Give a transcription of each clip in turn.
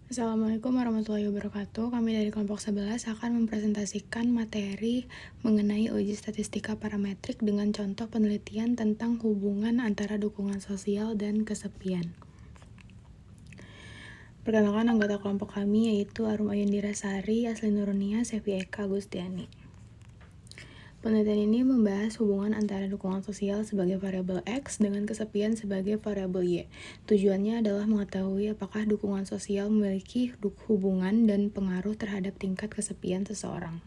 Assalamualaikum warahmatullahi wabarakatuh. Kami dari kelompok 11 akan mempresentasikan materi mengenai uji statistika parametrik dengan contoh penelitian tentang hubungan antara dukungan sosial dan kesepian. Perkenalkan anggota kelompok kami yaitu Arum Ayundira Sari, Asli Nurunia, Sevi Eka Gustiani. Penelitian ini membahas hubungan antara dukungan sosial sebagai variabel X dengan kesepian sebagai variabel Y. Tujuannya adalah mengetahui apakah dukungan sosial memiliki hubungan dan pengaruh terhadap tingkat kesepian seseorang.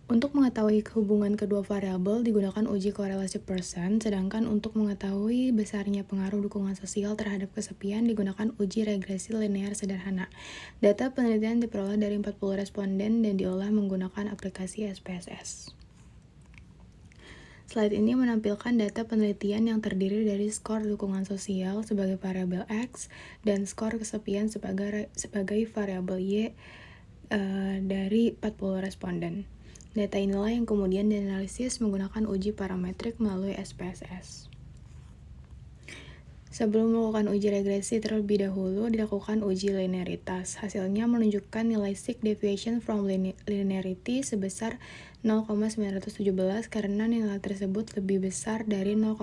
Untuk mengetahui hubungan kedua variabel digunakan uji korelasi persen, sedangkan untuk mengetahui besarnya pengaruh dukungan sosial terhadap kesepian digunakan uji regresi linear sederhana. Data penelitian diperoleh dari 40 responden dan diolah menggunakan aplikasi SPSS. Slide ini menampilkan data penelitian yang terdiri dari skor dukungan sosial sebagai variabel X dan skor kesepian sebagai variabel Y dari 40 responden. Data inilah yang kemudian dianalisis menggunakan uji parametrik melalui SPSS. Sebelum melakukan uji regresi terlebih dahulu, dilakukan uji linearitas. Hasilnya menunjukkan nilai sig deviation from linearity sebesar 0,917 karena nilai tersebut lebih besar dari 0,05.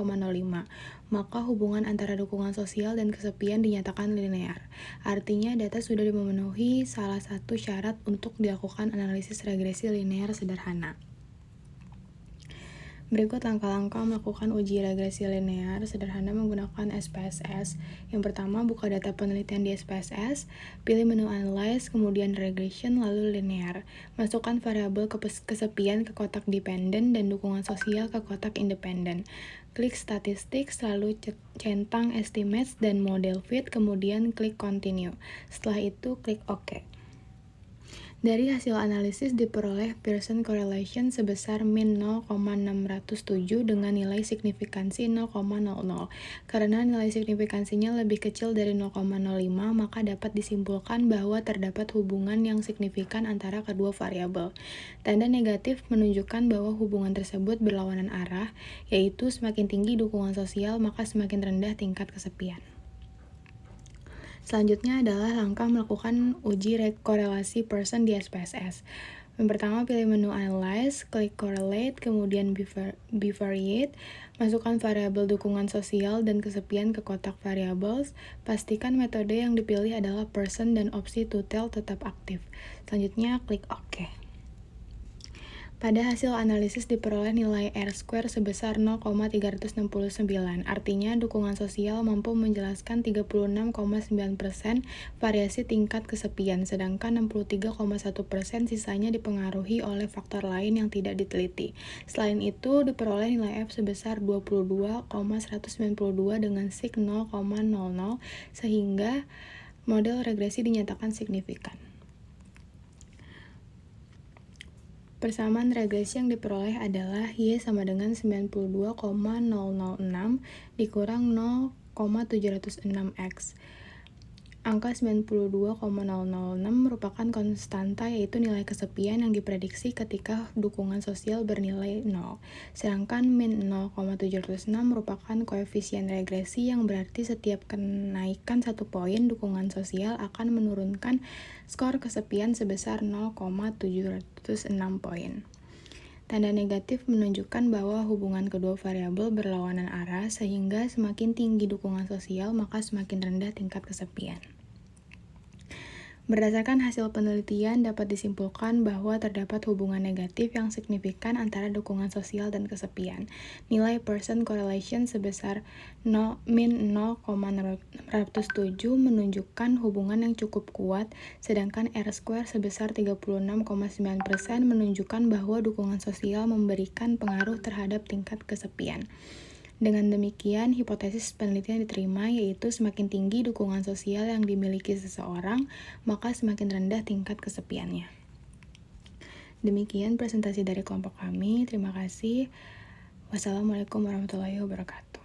Maka hubungan antara dukungan sosial dan kesepian dinyatakan linear. Artinya data sudah memenuhi salah satu syarat untuk dilakukan analisis regresi linear sederhana. Berikut langkah-langkah melakukan uji regresi linear sederhana menggunakan SPSS. Yang pertama, buka data penelitian di SPSS, pilih menu Analyze, kemudian Regression, lalu Linear. Masukkan variabel kesepian ke kotak dependen dan dukungan sosial ke kotak independen. Klik Statistics, lalu centang Estimates dan Model Fit, kemudian klik Continue. Setelah itu, klik OK. Dari hasil analisis diperoleh Pearson correlation sebesar min 0,607 dengan nilai signifikansi 0,00. Karena nilai signifikansinya lebih kecil dari 0,05, maka dapat disimpulkan bahwa terdapat hubungan yang signifikan antara kedua variabel. Tanda negatif menunjukkan bahwa hubungan tersebut berlawanan arah, yaitu semakin tinggi dukungan sosial maka semakin rendah tingkat kesepian. Selanjutnya adalah langkah melakukan uji korelasi Pearson di SPSS. Yang pertama, pilih menu Analyze, klik Correlate, kemudian Bivariate, masukkan variabel dukungan sosial dan kesepian ke kotak variables, pastikan metode yang dipilih adalah Pearson dan opsi To Tell tetap aktif. Selanjutnya, klik OK. Pada hasil analisis diperoleh nilai R-square sebesar 0,369, artinya dukungan sosial mampu menjelaskan 36,9% variasi tingkat kesepian, sedangkan 63,1% sisanya dipengaruhi oleh faktor lain yang tidak diteliti. Selain itu, diperoleh nilai F sebesar 22,192 dengan sig 0,00, sehingga model regresi dinyatakan signifikan. Persamaan regresi yang diperoleh adalah Y sama dengan 92,006 dikurang 0,706X. Angka 92,006 merupakan konstanta, yaitu nilai kesepian yang diprediksi ketika dukungan sosial bernilai 0. Sedangkan min 0,706 merupakan koefisien regresi yang berarti setiap kenaikan 1 poin dukungan sosial akan menurunkan skor kesepian sebesar 0,706 poin. Tanda negatif menunjukkan bahwa hubungan kedua variabel berlawanan arah, sehingga semakin tinggi dukungan sosial maka semakin rendah tingkat kesepian. Berdasarkan hasil penelitian dapat disimpulkan bahwa terdapat hubungan negatif yang signifikan antara dukungan sosial dan kesepian. Nilai Pearson correlation sebesar min 0,607 menunjukkan hubungan yang cukup kuat, sedangkan R-square sebesar 36,9% menunjukkan bahwa dukungan sosial memberikan pengaruh terhadap tingkat kesepian. Dengan demikian, hipotesis penelitian diterima, yaitu semakin tinggi dukungan sosial yang dimiliki seseorang, maka semakin rendah tingkat kesepiannya. Demikian presentasi dari kelompok kami. Terima kasih. Wassalamualaikum warahmatullahi wabarakatuh.